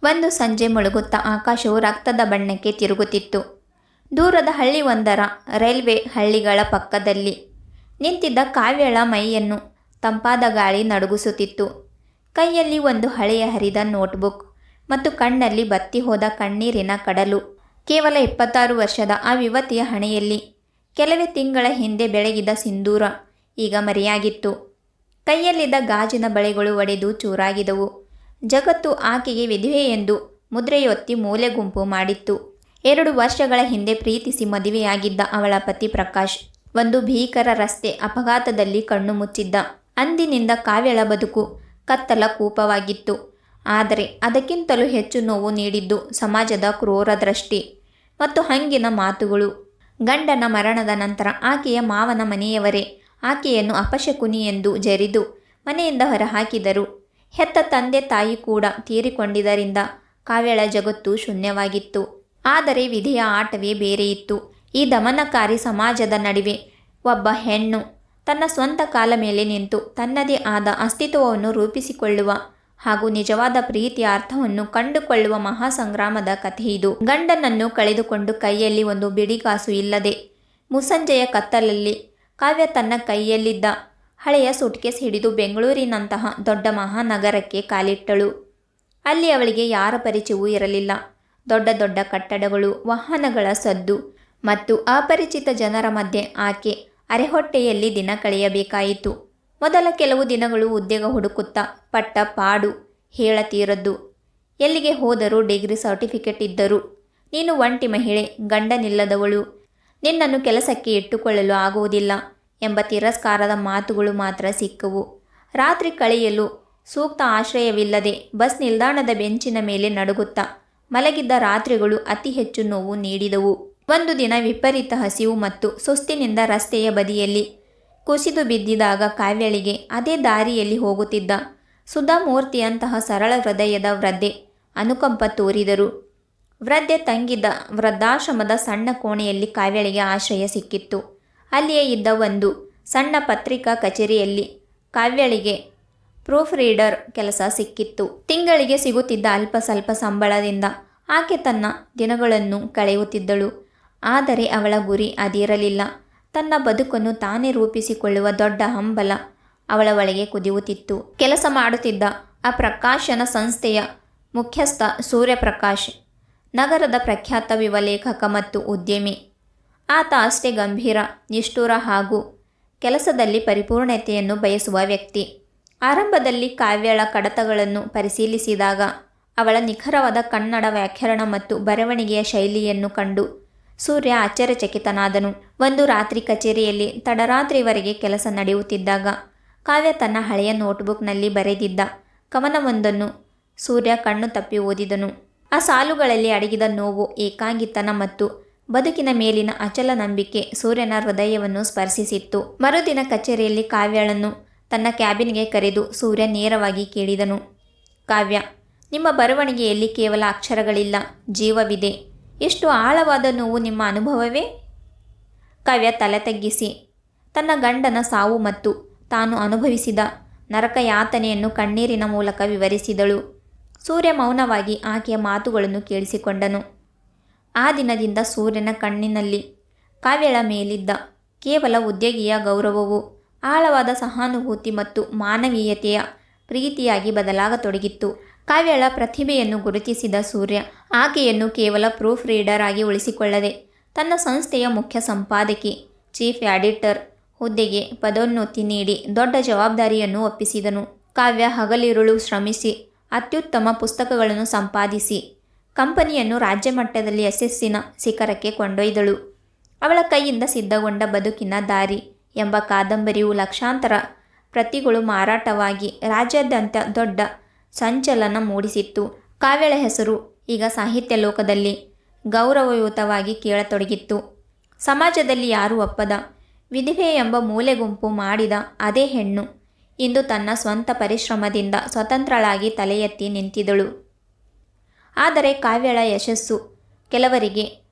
ಒಂದು ಸಂಜೆ ಮುಳುಗುತ್ತಾ ಆಕಾಶವು ರಕ್ತದ ಬಣ್ಣಕ್ಕೆ ತಿರುಗುತ್ತಿತ್ತು. ದೂರದ ಹಳ್ಳಿಯೊಂದರ ರೈಲ್ವೆ ಹಳಿಗಳ ಪಕ್ಕದಲ್ಲಿ ನಿಂತಿದ್ದ ಕಾವ್ಯಳ ಮೈಯನ್ನು ತಂಪಾದ ಗಾಳಿ ನಡುಗಿಸುತ್ತಿತ್ತು. ಕೈಯಲ್ಲಿ ಒಂದು ಹಳೆಯ ಹರಿದ ನೋಟ್ಬುಕ್ ಮತ್ತು ಕಣ್ಣಲ್ಲಿ ಬತ್ತಿ ಹೋದ ಕಣ್ಣೀರಿನ ಕಡಲು. ಕೇವಲ 26 ವರ್ಷದ ಆ ಯುವತಿಯ ಹಣೆಯಲ್ಲಿ ಕೆಲವೇ ತಿಂಗಳ ಹಿಂದೆ ಬೆಳಗಿದ ಸಿಂಧೂರ ಈಗ ಮರೆಯಾಗಿತ್ತು. ಕೈಯಲ್ಲಿದ್ದ ಗಾಜಿನ ಬಳೆಗಳು ಒಡೆದು ಚೂರಾಗಿದ್ದವು. ಜಗತ್ತು ಆಕೆಗೆ ವಿಧವೆ ಎಂದು ಮುದ್ರೆಯೊತ್ತಿ ಮೂಲೆ ಗುಂಪು ಮಾಡಿತ್ತು. 2 ವರ್ಷಗಳ ಹಿಂದೆ ಪ್ರೀತಿಸಿ ಮದುವೆಯಾಗಿದ್ದ ಅವಳ ಪತಿ ಪ್ರಕಾಶ್ ಒಂದು ಭೀಕರ ರಸ್ತೆ ಅಪಘಾತದಲ್ಲಿ ಕಣ್ಣು ಮುಚ್ಚಿದ್ದ. ಅಂದಿನಿಂದ ಕಾವ್ಯಳ ಬದುಕು ಕತ್ತಲ ಕೂಪವಾಗಿತ್ತು. ಆದರೆ ಅದಕ್ಕಿಂತಲೂ ಹೆಚ್ಚು ನೋವು ನೀಡಿದ್ದು ಸಮಾಜದ ಕ್ರೂರ ದೃಷ್ಟಿ ಮತ್ತು ಹಂಗಿನ ಮಾತುಗಳು. ಗಂಡನ ಮರಣದ ನಂತರ ಆಕೆಯ ಮಾವನ ಮನೆಯವರೇ ಆಕೆಯನ್ನು ಅಪಶಕುನಿ ಎಂದು ಜರಿದು ಮನೆಯಿಂದ ಹೊರಹಾಕಿದರು. ಹೆತ್ತ ತಂದೆ ತಾಯಿ ಕೂಡ ತೀರಿಕೊಂಡಿದ್ದರಿಂದ ಕಾವ್ಯಳ ಜಗತ್ತು ಶೂನ್ಯವಾಗಿತ್ತು. ಆದರೆ ವಿಧಿಯ ಆಟವೇ ಬೇರೆಯಿತ್ತು. ಈ ದಮನಕಾರಿ ಸಮಾಜದ ನಡುವೆ ಒಬ್ಬ ಹೆಣ್ಣು ತನ್ನ ಸ್ವಂತ ಕಾಲ ಮೇಲೆ ನಿಂತು ತನ್ನದೇ ಆದ ಅಸ್ತಿತ್ವವನ್ನು ರೂಪಿಸಿಕೊಳ್ಳುವ ಹಾಗೂ ನಿಜವಾದ ಪ್ರೀತಿಯ ಅರ್ಥವನ್ನು ಕಂಡುಕೊಳ್ಳುವ ಮಹಾಸಂಗ್ರಾಮದ ಕಥೆಯಿದು. ಗಂಡನನ್ನು ಕಳೆದುಕೊಂಡು ಕೈಯಲ್ಲಿ ಒಂದು ಬಿಡಿಗಾಸು ಇಲ್ಲದೆ ಮುಸ್ಸಂಜೆಯ ಕತ್ತಲಲ್ಲಿ ಕಾವ್ಯ ತನ್ನ ಕೈಯಲ್ಲಿದ್ದ ಹಳೆಯ ಸೂಟ್ಕೇಸ್ ಹಿಡಿದು ಬೆಂಗಳೂರಿನಂತಹ ದೊಡ್ಡ ಮಹಾನಗರಕ್ಕೆ ಕಾಲಿಟ್ಟಳು. ಅಲ್ಲಿ ಅವಳಿಗೆ ಯಾರ ಪರಿಚಯವೂ ಇರಲಿಲ್ಲ. ದೊಡ್ಡ ದೊಡ್ಡ ಕಟ್ಟಡಗಳು, ವಾಹನಗಳ ಸದ್ದು ಮತ್ತು ಅಪರಿಚಿತ ಜನರ ಮಧ್ಯೆ ಆಕೆ ಅರೆಹೊಟ್ಟೆಯಲ್ಲಿ ದಿನ ಕಳೆಯಬೇಕಾಯಿತು. ಮೊದಲ ಕೆಲವು ದಿನಗಳು ಉದ್ಯೋಗ ಹುಡುಕುತ್ತಾ ಪಟ್ಟ ಪಾಡು ಹೇಳತೀರದ್ದು. ಎಲ್ಲಿಗೆ ಹೋದರೂ ಡಿಗ್ರಿ ಸರ್ಟಿಫಿಕೇಟ್ ಇದ್ದರೂ ನೀನು ಒಂಟಿ ಮಹಿಳೆ, ಗಂಡನಿಲ್ಲದವಳು, ನಿನ್ನನ್ನು ಕೆಲಸಕ್ಕೆ ಇಟ್ಟುಕೊಳ್ಳಲು ಆಗುವುದಿಲ್ಲ ಎಂಬ ತಿರಸ್ಕಾರದ ಮಾತುಗಳು ಮಾತ್ರ ಸಿಕ್ಕವು. ರಾತ್ರಿ ಕಳೆಯಲು ಸೂಕ್ತ ಆಶ್ರಯವಿಲ್ಲದೆ ಬಸ್ ನಿಲ್ದಾಣದ ಬೆಂಚಿನ ಮೇಲೆ ನಡುಗುತ್ತಾ ಮಲಗಿದ್ದ ರಾತ್ರಿಗಳು ಅತಿ ಹೆಚ್ಚು ನೋವು ನೀಡಿದವು. ಒಂದು ದಿನ ವಿಪರೀತ ಹಸಿವು ಮತ್ತು ಸುಸ್ತಿನಿಂದ ರಸ್ತೆಯ ಬದಿಯಲ್ಲಿ ಕುಸಿದು ಬಿದ್ದಿದಾಗ ಕಾವ್ಯಳಿಗೆ ಅದೇ ದಾರಿಯಲ್ಲಿ ಹೋಗುತ್ತಿದ್ದ ಸುಧಾಮೂರ್ತಿಯಂತಹ ಸರಳ ಹೃದಯದ ವೃದ್ಧೆ ಅನುಕಂಪ ತೋರಿದರು. ವೃದ್ಧೆ ತಂಗಿದ್ದ ವೃದ್ಧಾಶ್ರಮದ ಸಣ್ಣ ಕೋಣೆಯಲ್ಲಿ ಕಾವ್ಯಳಿಗೆ ಆಶ್ರಯ ಸಿಕ್ಕಿತ್ತು. ಅಲ್ಲಿಯೇ ಇದ್ದ ಒಂದು ಸಣ್ಣ ಪತ್ರಿಕಾ ಕಚೇರಿಯಲ್ಲಿ ಕಾವ್ಯಳಿಗೆ ಪ್ರೂಫ್ ರೀಡರ್ ಕೆಲಸ ಸಿಕ್ಕಿತ್ತು. ತಿಂಗಳಿಗೆ ಸಿಗುತ್ತಿದ್ದ ಅಲ್ಪ ಸ್ವಲ್ಪ ಸಂಬಳದಿಂದ ಆಕೆ ತನ್ನ ದಿನಗಳನ್ನು ಕಳೆಯುತ್ತಿದ್ದಳು. ಆದರೆ ಅವಳ ಗುರಿ ಅದಿರಲಿಲ್ಲ. ತನ್ನ ಬದುಕನ್ನು ತಾನೇ ರೂಪಿಸಿಕೊಳ್ಳುವ ದೊಡ್ಡ ಹಂಬಲ ಅವಳ ಒಳಗೆ ಕುದಿಯುತ್ತಿತ್ತು. ಕೆಲಸ ಮಾಡುತ್ತಿದ್ದ ಆ ಪ್ರಕಾಶನ ಸಂಸ್ಥೆಯ ಮುಖ್ಯಸ್ಥ ಸೂರ್ಯಪ್ರಕಾಶ್ ನಗರದ ಪ್ರಖ್ಯಾತ ಯುವ ಲೇಖಕ ಮತ್ತು ಉದ್ಯಮಿ. ಆತ ಅಷ್ಟೇ ಗಂಭೀರ, ನಿಷ್ಠುರ ಹಾಗೂ ಕೆಲಸದಲ್ಲಿ ಪರಿಪೂರ್ಣತೆಯನ್ನು ಬಯಸುವ ವ್ಯಕ್ತಿ. ಆರಂಭದಲ್ಲಿ ಕಾವ್ಯಳ ಕಡತಗಳನ್ನು ಪರಿಶೀಲಿಸಿದಾಗ ಅವಳ ನಿಖರವಾದ ಕನ್ನಡ ವ್ಯಾಕರಣ ಮತ್ತು ಬರವಣಿಗೆಯ ಶೈಲಿಯನ್ನು ಕಂಡು ಸೂರ್ಯ ಆಶ್ಚರ್ಯಚಕಿತನಾದನು. ಒಂದು ರಾತ್ರಿ ಕಚೇರಿಯಲ್ಲಿ ತಡರಾತ್ರಿವರೆಗೆ ಕೆಲಸ ನಡೆಯುತ್ತಿದ್ದಾಗ ಕಾವ್ಯ ತನ್ನ ಹಳೆಯ ನೋಟ್ಬುಕ್ನಲ್ಲಿ ಬರೆದಿದ್ದ ಕವನವೊಂದನ್ನು ಸೂರ್ಯ ಕಣ್ಣು ತಪ್ಪಿ ಓದಿದನು. ಆ ಸಾಲುಗಳಲ್ಲಿ ಅಡಗಿದ ನೋವು, ಏಕಾಂಗಿತನ ಮತ್ತು ಬದುಕಿನ ಮೇಲಿನ ಅಚಲ ನಂಬಿಕೆ ಸೂರ್ಯನ ಹೃದಯವನ್ನು ಸ್ಪರ್ಶಿಸಿತ್ತು. ಮರುದಿನ ಕಚೇರಿಯಲ್ಲಿ ಕಾವ್ಯಳನ್ನು ತನ್ನ ಕ್ಯಾಬಿನ್ಗೆ ಕರೆದು ಸೂರ್ಯ ನೇರವಾಗಿ ಕೇಳಿದನು. ಕಾವ್ಯ, ನಿಮ್ಮ ಬರವಣಿಗೆಯಲ್ಲಿ ಕೇವಲ ಅಕ್ಷರಗಳಿಲ್ಲ, ಜೀವವಿದೆ. ಎಷ್ಟು ಆಳವಾದ ನೋವು ನಿಮ್ಮ ಅನುಭವವೇ? ಕಾವ್ಯ ತಲೆ ತಗ್ಗಿಸಿ ತನ್ನ ಗಂಡನ ಸಾವು ಮತ್ತು ತಾನು ಅನುಭವಿಸಿದ ನರಕಯಾತನೆಯನ್ನು ಕಣ್ಣೀರಿನ ಮೂಲಕ ವಿವರಿಸಿದಳು. ಸೂರ್ಯ ಮೌನವಾಗಿ ಆಕೆಯ ಮಾತುಗಳನ್ನು ಕೇಳಿಸಿಕೊಂಡನು. ಆ ದಿನದಿಂದ ಸೂರ್ಯನ ಕಣ್ಣಿನಲ್ಲಿ ಕಾವ್ಯಳ ಮೇಲಿದ್ದ ಕೇವಲ ಉದ್ಯೋಗಿಯ ಗೌರವವು ಆಳವಾದ ಸಹಾನುಭೂತಿ ಮತ್ತು ಮಾನವೀಯತೆಯ ಪ್ರೀತಿಯಾಗಿ ಬದಲಾಗತೊಡಗಿತ್ತು. ಕಾವ್ಯಳ ಪ್ರತಿಭೆಯನ್ನು ಗುರುತಿಸಿದ ಸೂರ್ಯ ಆಕೆಯನ್ನು ಕೇವಲ ಪ್ರೂಫ್ ರೀಡರ್ ಆಗಿ ಉಳಿಸಿಕೊಳ್ಳದೆ ತನ್ನ ಸಂಸ್ಥೆಯ ಮುಖ್ಯ ಸಂಪಾದಕಿ, ಚೀಫ್ ಎಡಿಟರ್ ಹುದ್ದೆಗೆ ಪದೋನ್ನತಿ ನೀಡಿ ದೊಡ್ಡ ಜವಾಬ್ದಾರಿಯನ್ನು ಒಪ್ಪಿಸಿದನು. ಕಾವ್ಯ ಹಗಲಿರುಳು ಶ್ರಮಿಸಿ ಅತ್ಯುತ್ತಮ ಪುಸ್ತಕಗಳನ್ನು ಸಂಪಾದಿಸಿ ಕಂಪನಿಯನ್ನು ರಾಜ್ಯ ಮಟ್ಟದಲ್ಲಿ ಯಶಸ್ಸಿನ ಶಿಖರಕ್ಕೆ ಕೊಂಡೊಯ್ದಳು. ಅವಳ ಕೈಯಿಂದ ಸಿದ್ಧಗೊಂಡ ಬದುಕಿನ ದಾರಿ ಎಂಬ ಕಾದಂಬರಿಯು ಲಕ್ಷಾಂತರ ಪ್ರತಿಗಳು ಮಾರಾಟವಾಗಿ ರಾಜ್ಯಾದ್ಯಂತ ದೊಡ್ಡ ಸಂಚಲನ ಮೂಡಿಸಿತ್ತು. ಕಾವ್ಯಳ ಹೆಸರು ಈಗ ಸಾಹಿತ್ಯ ಲೋಕದಲ್ಲಿ ಗೌರವಯುತವಾಗಿ ಕೇಳತೊಡಗಿತ್ತು. ಸಮಾಜದಲ್ಲಿ ಯಾರೂ ಒಪ್ಪದ ವಿಧವೆ ಎಂಬ ಮೂಲೆಗುಂಪು ಮಾಡಿದ ಅದೇ ಹೆಣ್ಣು ಇಂದು ತನ್ನ ಸ್ವಂತ ಪರಿಶ್ರಮದಿಂದ ಸ್ವತಂತ್ರಳಾಗಿ ತಲೆ ಎತ್ತಿ ನಿಂತಿದ್ದಳು. ಆದರೆ ಕಾವ್ಯಳ ಯಶಸ್ಸು ಕೆಲವರಿಗೆ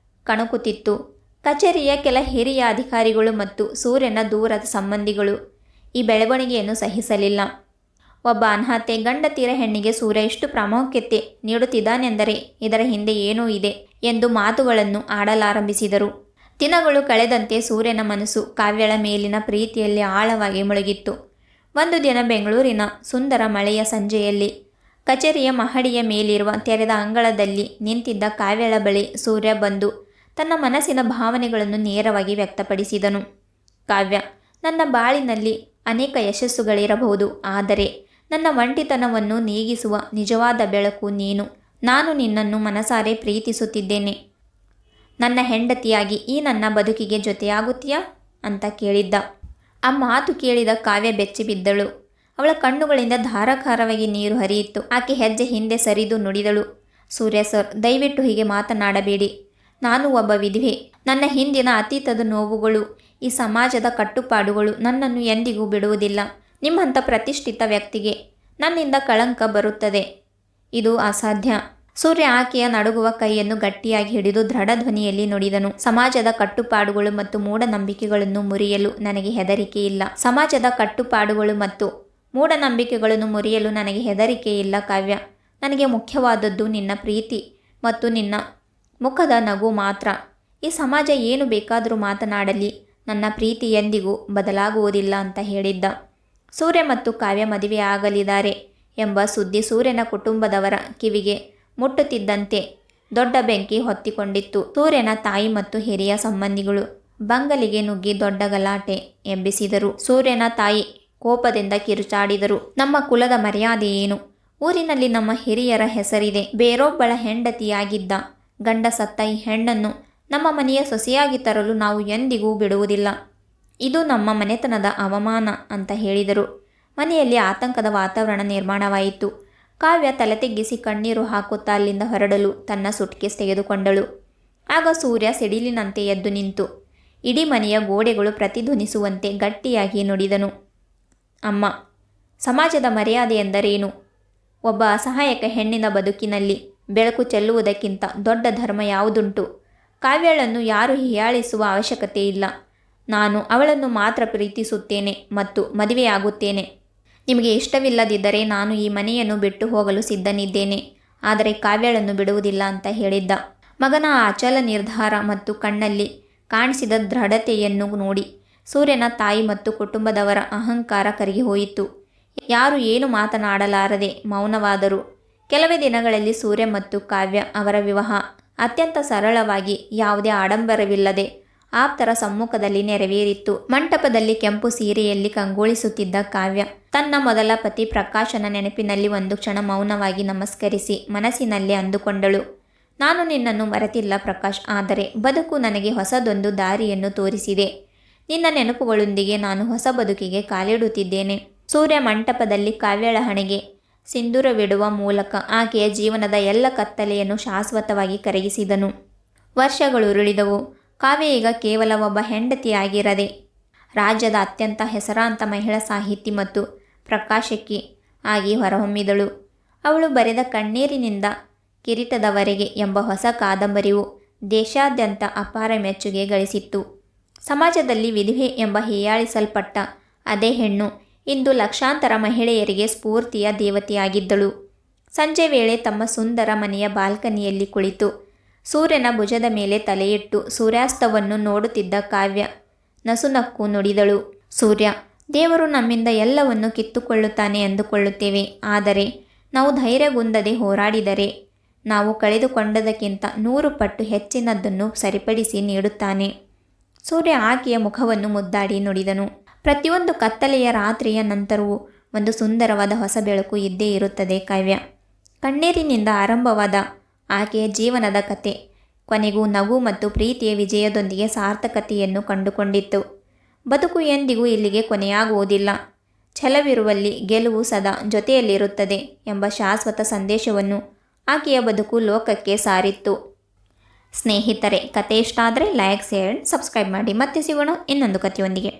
ಕಣಕುತ್ತಿತ್ತು. ಕಚೇರಿಯ ಕೆಲ ಹಿರಿಯ ಅಧಿಕಾರಿಗಳು ಮತ್ತು ಸೂರ್ಯನ ದೂರದ ಸಂಬಂಧಿಗಳು ಈ ಬೆಳವಣಿಗೆಯನ್ನು ಸಹಿಸಲಿಲ್ಲ. ಒಬ್ಬ ಅನಾಥೆ ಗಂಡ ತೀರ ಹೆಣ್ಣಿಗೆ ಸೂರ್ಯ ಎಷ್ಟು ಪ್ರಾಮುಖ್ಯತೆ ನೀಡುತ್ತಿದ್ದಾನೆಂದರೆ ಇದರ ಹಿಂದೆ ಏನೂ ಇದೆ ಎಂದು ಮಾತುಗಳನ್ನು ಆಡಲಾರಂಭಿಸಿದರು. ದಿನಗಳು ಕಳೆದಂತೆ ಸೂರ್ಯನ ಮನಸ್ಸು ಕಾವ್ಯಳ ಮೇಲಿನ ಪ್ರೀತಿಯಲ್ಲಿ ಆಳವಾಗಿ ಮುಳುಗಿತ್ತು. ಒಂದು ದಿನ ಬೆಂಗಳೂರಿನ ಸುಂದರ ಮಳೆಯ ಸಂಜೆಯಲ್ಲಿ ಕಚೇರಿಯ ಮಹಡಿಯ ಮೇಲಿರುವ ತೆರೆದ ಅಂಗಳದಲ್ಲಿ ನಿಂತಿದ್ದ ಕಾವ್ಯಳ ಬಳಿ ಸೂರ್ಯ ಬಂದು ತನ್ನ ಮನಸ್ಸಿನ ಭಾವನೆಗಳನ್ನು ನೇರವಾಗಿ ವ್ಯಕ್ತಪಡಿಸಿದನು. ಕಾವ್ಯ, ನನ್ನ ಬಾಳಿನಲ್ಲಿ ಅನೇಕ ಯಶಸ್ಸುಗಳಿರಬಹುದು, ಆದರೆ ನನ್ನ ಒಂಟಿತನವನ್ನು ನೀಗಿಸುವ ನಿಜವಾದ ಬೆಳಕು ನೀನು. ನಾನು ನಿನ್ನನ್ನು ಮನಸಾರೆ ಪ್ರೀತಿಸುತ್ತಿದ್ದೇನೆ. ನನ್ನ ಹೆಂಡತಿಯಾಗಿ ಈ ನನ್ನ ಬದುಕಿಗೆ ಜೊತೆಯಾಗುತ್ತೀಯಾ ಅಂತ ಕೇಳಿದ್ದ. ಆ ಮಾತು ಕೇಳಿದ ಕಾವ್ಯ ಬೆಚ್ಚಿ ಬಿದ್ದಳು. ಅವಳ ಕಣ್ಣುಗಳಿಂದ ಧಾರಾಕಾರವಾಗಿ ನೀರು ಹರಿಯಿತು. ಆಕೆ ಹೆಜ್ಜೆ ಹಿಂದೆ ಸರಿದು ನುಡಿದಳು, ಸೂರ್ಯ ಸರ್, ದಯವಿಟ್ಟು ಹೀಗೆ ಮಾತನಾಡಬೇಡಿ. ನಾನು ಒಬ್ಬ ವಿಧವೆ. ನನ್ನ ಹಿಂದಿನ ಅತೀತದ ನೋವುಗಳು, ಈ ಸಮಾಜದ ಕಟ್ಟುಪಾಡುಗಳು ನನ್ನನ್ನು ಎಂದಿಗೂ ಬಿಡುವುದಿಲ್ಲ. ನಿಮ್ಮಂಥ ಪ್ರತಿಷ್ಠಿತ ವ್ಯಕ್ತಿಗೆ ನನ್ನಿಂದ ಕಳಂಕ ಬರುತ್ತದೆ. ಇದು ಅಸಾಧ್ಯ. ಸೂರ್ಯ ಆಕೆಯ ನಡುಗುವ ಕೈಯನ್ನು ಗಟ್ಟಿಯಾಗಿ ಹಿಡಿದು ದೃಢ ಧ್ವನಿಯಲ್ಲಿ ನುಡಿದನು. ಸಮಾಜದ ಕಟ್ಟುಪಾಡುಗಳು ಮತ್ತು ಮೂಢನಂಬಿಕೆಗಳನ್ನು ಮುರಿಯಲು ನನಗೆ ಹೆದರಿಕೆ ಇಲ್ಲ. ಸಮಾಜದ ಕಟ್ಟುಪಾಡುಗಳು ಮತ್ತು ಮೂಢನಂಬಿಕೆಗಳನ್ನು ಮುರಿಯಲು ನನಗೆ ಹೆದರಿಕೆ ಇಲ್ಲ ಕಾವ್ಯ. ನನಗೆ ಮುಖ್ಯವಾದದ್ದು ನಿನ್ನ ಪ್ರೀತಿ ಮತ್ತು ನಿನ್ನ ಮುಖದ ನಗು ಮಾತ್ರ. ಈ ಸಮಾಜ ಏನು ಬೇಕಾದರೂ ಮಾತನಾಡಲಿ, ನನ್ನ ಪ್ರೀತಿ ಎಂದಿಗೂ ಬದಲಾಗುವುದಿಲ್ಲ ಅಂತ ಹೇಳಿದ್ದ. ಸೂರ್ಯ ಮತ್ತು ಕಾವ್ಯ ಮದುವೆಯಾಗಲಿದ್ದಾರೆ ಎಂಬ ಸುದ್ದಿ ಸೂರ್ಯನ ಕುಟುಂಬದವರ ಕಿವಿಗೆ ಮುಟ್ಟುತ್ತಿದ್ದಂತೆ ದೊಡ್ಡ ಬೆಂಕಿ ಹೊತ್ತಿಕೊಂಡಿತ್ತು. ಸೂರ್ಯನ ತಾಯಿ ಮತ್ತು ಹಿರಿಯ ಸಂಬಂಧಿಗಳು ಬಂಗಲಿಗೆ ನುಗ್ಗಿ ದೊಡ್ಡ ಗಲಾಟೆ ಎಬ್ಬಿಸಿದರು. ಸೂರ್ಯನ ತಾಯಿ ಕೋಪದಿಂದ ಕಿರುಚಾಡಿದರು, ನಮ್ಮ ಕುಲದ ಮರ್ಯಾದೆ ಏನು? ಊರಿನಲ್ಲಿ ನಮ್ಮ ಹಿರಿಯರ ಹೆಸರಿದೆ. ಬೇರೊಬ್ಬಳ ಹೆಂಡತಿಯಾಗಿದ್ದ ಗಂಡ ಸತ್ತ ಈ ಹೆಣ್ಣನ್ನು ನಮ್ಮ ಮನೆಯ ಸೊಸೆಯಾಗಿ ತರಲು ನಾವು ಎಂದಿಗೂ ಬಿಡುವುದಿಲ್ಲ. ಇದು ನಮ್ಮ ಮನೆತನದ ಅವಮಾನ ಅಂತ ಹೇಳಿದರು. ಮನೆಯಲ್ಲಿ ಆತಂಕದ ವಾತಾವರಣ ನಿರ್ಮಾಣವಾಯಿತು. ಕಾವ್ಯ ತಲೆ ತೆಗ್ಗಿಸಿ ಕಣ್ಣೀರು ಹಾಕುತ್ತಾ ಅಲ್ಲಿಂದ ಹೊರಡಲು ತನ್ನ ಸುಟ್ಕೇಸ್ ತೆಗೆದುಕೊಂಡಳು. ಆಗ ಸೂರ್ಯ ಸಿಡಿಲಿನಂತೆ ಎದ್ದು ನಿಂತು ಇಡೀ ಮನೆಯ ಗೋಡೆಗಳು ಪ್ರತಿಧ್ವನಿಸುವಂತೆ ಗಟ್ಟಿಯಾಗಿ ನುಡಿದನು, ಅಮ್ಮ, ಸಮಾಜದ ಮರ್ಯಾದೆ ಎಂದರೇನು? ಒಬ್ಬ ಅಸಹಾಯಕ ಹೆಣ್ಣಿನ ಬದುಕಿನಲ್ಲಿ ಬೆಳಕು ಚೆಲ್ಲುವುದಕ್ಕಿಂತ ದೊಡ್ಡ ಧರ್ಮ ಯಾವುದುಂಟು? ಕಾವ್ಯಳನ್ನು ಯಾರು ಹೀಯಾಳಿಸುವ ಅವಶ್ಯಕತೆ ಇಲ್ಲ. ನಾನು ಅವಳನ್ನು ಮಾತ್ರ ಪ್ರೀತಿಸುತ್ತೇನೆ ಮತ್ತು ಮದುವೆಯಾಗುತ್ತೇನೆ. ನಿಮಗೆ ಇಷ್ಟವಿಲ್ಲದಿದ್ದರೆ ನಾನು ಈ ಮನೆಯನ್ನು ಬಿಟ್ಟು ಹೋಗಲು ಸಿದ್ಧನಿದ್ದೇನೆ, ಆದರೆ ಕಾವ್ಯಳನ್ನು ಬಿಡುವುದಿಲ್ಲ ಅಂತ ಹೇಳಿದ್ದ. ಮಗನ ಆ ಅಚಲ ನಿರ್ಧಾರ ಮತ್ತು ಕಣ್ಣಲ್ಲಿ ಕಾಣಿಸಿದ ದೃಢತೆಯನ್ನು ನೋಡಿ ಸೂರ್ಯನ ತಾಯಿ ಮತ್ತು ಕುಟುಂಬದವರ ಅಹಂಕಾರ ಕರಗಿ ಹೋಯಿತು. ಯಾರು ಏನು ಮಾತನಾಡಲಾರದೆ ಮೌನವಾದರು. ಕೆಲವೇ ದಿನಗಳಲ್ಲಿ ಸೂರ್ಯ ಮತ್ತು ಕಾವ್ಯ ಅವರ ವಿವಾಹ ಅತ್ಯಂತ ಸರಳವಾಗಿ, ಯಾವುದೇ ಆಡಂಬರವಿಲ್ಲದೆ ಆಪ್ತರ ಸಮ್ಮುಖದಲ್ಲಿ ನೆರವೇರಿತ್ತು. ಮಂಟಪದಲ್ಲಿ ಕೆಂಪು ಸೀರೆಯಲ್ಲಿ ಕಂಗೊಳಿಸುತ್ತಿದ್ದ ಕಾವ್ಯ ತನ್ನ ಮೊದಲ ಪತಿ ಪ್ರಕಾಶನ ನೆನಪಿನಲ್ಲಿ ಒಂದು ಕ್ಷಣ ಮೌನವಾಗಿ ನಮಸ್ಕರಿಸಿ ಮನಸ್ಸಿನಲ್ಲೇ ಅಂದುಕೊಂಡಳು, ನಾನು ನಿನ್ನನ್ನು ಮರೆತಿಲ್ಲ ಪ್ರಕಾಶ್, ಆದರೆ ಬದುಕು ನನಗೆ ಹೊಸದೊಂದು ದಾರಿಯನ್ನು ತೋರಿಸಿದೆ. ನಿನ್ನ ನೆನಪುಗಳೊಂದಿಗೆ ನಾನು ಹೊಸ ಬದುಕಿಗೆ ಕಾಲಿಡುತ್ತಿದ್ದೇನೆ. ಸೂರ್ಯ ಮಂಟಪದಲ್ಲಿ ಕಾವ್ಯಳ ಹಣೆಗೆ ಸಿಂಧೂರವಿಡುವ ಮೂಲಕ ಆಕೆಯ ಜೀವನದ ಎಲ್ಲ ಕತ್ತಲೆಯನ್ನು ಶಾಶ್ವತವಾಗಿ ಕರಗಿಸಿದನು. ವರ್ಷಗಳುರುಳಿದವು. ಕಾವ್ಯ ಈಗ ಕೇವಲ ಒಬ್ಬ ಹೆಂಡತಿಯಾಗಿರದೆ ರಾಜ್ಯದ ಅತ್ಯಂತ ಹೆಸರಾಂತ ಮಹಿಳಾ ಸಾಹಿತಿ ಮತ್ತು ಪ್ರಕಾಶಕಿ ಆಗಿ ಹೊರಹೊಮ್ಮಿದಳು. ಅವಳು ಬರೆದ ಕಣ್ಣೀರಿನಿಂದ ಕಿರೀಟದವರೆಗೆ ಎಂಬ ಹೊಸ ಕಾದಂಬರಿಯು ದೇಶಾದ್ಯಂತ ಅಪಾರ ಮೆಚ್ಚುಗೆ ಗಳಿಸಿತ್ತು. ಸಮಾಜದಲ್ಲಿ ವಿಧವೆ ಎಂಬ ಹೀಯಾಳಿಸಲ್ಪಟ್ಟ ಅದೇ ಹೆಣ್ಣು ಇಂದು ಲಕ್ಷಾಂತರ ಮಹಿಳೆಯರಿಗೆ ಸ್ಫೂರ್ತಿಯ ದೇವತೆಯಾಗಿದ್ದಳು. ಸಂಜೆ ವೇಳೆ ತಮ್ಮ ಸುಂದರ ಮನೆಯ ಬಾಲ್ಕನಿಯಲ್ಲಿ ಕುಳಿತು ಸೂರ್ಯನ ಭುಜದ ಮೇಲೆ ತಲೆಯಿಟ್ಟು ಸೂರ್ಯಾಸ್ತವನ್ನು ನೋಡುತ್ತಿದ್ದ ಕಾವ್ಯ ನಸುನಕ್ಕು ನುಡಿದಳು, ಸೂರ್ಯ, ದೇವರು ನಮ್ಮಿಂದ ಎಲ್ಲವನ್ನು ಕಿತ್ತುಕೊಳ್ಳುತ್ತಾನೆ ಎಂದುಕೊಳ್ಳುತ್ತೇವೆ, ಆದರೆ ನಾವು ಧೈರ್ಯಗುಂದದೆ ಹೋರಾಡಿದರೆ ನಾವು ಕಳೆದುಕೊಂಡದಕ್ಕಿಂತ 100 ಪಟ್ಟು ಹೆಚ್ಚಿನದನ್ನು ಸರಿಪಡಿಸಿ ನೀಡುತ್ತಾನೆ. ಸೂರ್ಯ ಆಕೆಯ ಮುಖವನ್ನು ಮುದ್ದಾಡಿ ನುಡಿದನು, ಪ್ರತಿಯೊಂದು ಕತ್ತಲೆಯ ರಾತ್ರಿಯ ನಂತರವೂ ಒಂದು ಸುಂದರವಾದ ಹೊಸ ಬೆಳಕು ಇದ್ದೇ ಇರುತ್ತದೆ ಕಾವ್ಯ. ಕಣ್ಣೀರಿನಿಂದ ಆರಂಭವಾದ ಆಕೆಯ ಜೀವನದ ಕತೆ ಕೊನೆಗೂ ನಗು ಮತ್ತು ಪ್ರೀತಿಯ ವಿಜಯದೊಂದಿಗೆ ಸಾರ್ಥಕತೆಯನ್ನು ಕಂಡುಕೊಂಡಿತ್ತು. ಬದುಕು ಎಂದಿಗೂ ಇಲ್ಲಿಗೆ ಕೊನೆಯಾಗುವುದಿಲ್ಲ. ಛಲವಿರುವಲ್ಲಿ ಗೆಲುವು ಸದಾ ಜೊತೆಯಲ್ಲಿರುತ್ತದೆ ಎಂಬ ಶಾಶ್ವತ ಸಂದೇಶವನ್ನು ಆಕೆಯ ಬದುಕು ಲೋಕಕ್ಕೆ ಸಾರಿತ್ತು. ಸ್ನೇಹಿತರೆ, ಕತೆ ಇಷ್ಟ ಆದರೆ ಲೈಕ್, ಶೇರ್, ಸಬ್ಸ್ಕ್ರೈಬ್ ಮಾಡಿ. ಮತ್ತೆ ಸಿಗೋಣ ಇನ್ನೊಂದು ಕಥೆಯೊಂದಿಗೆ.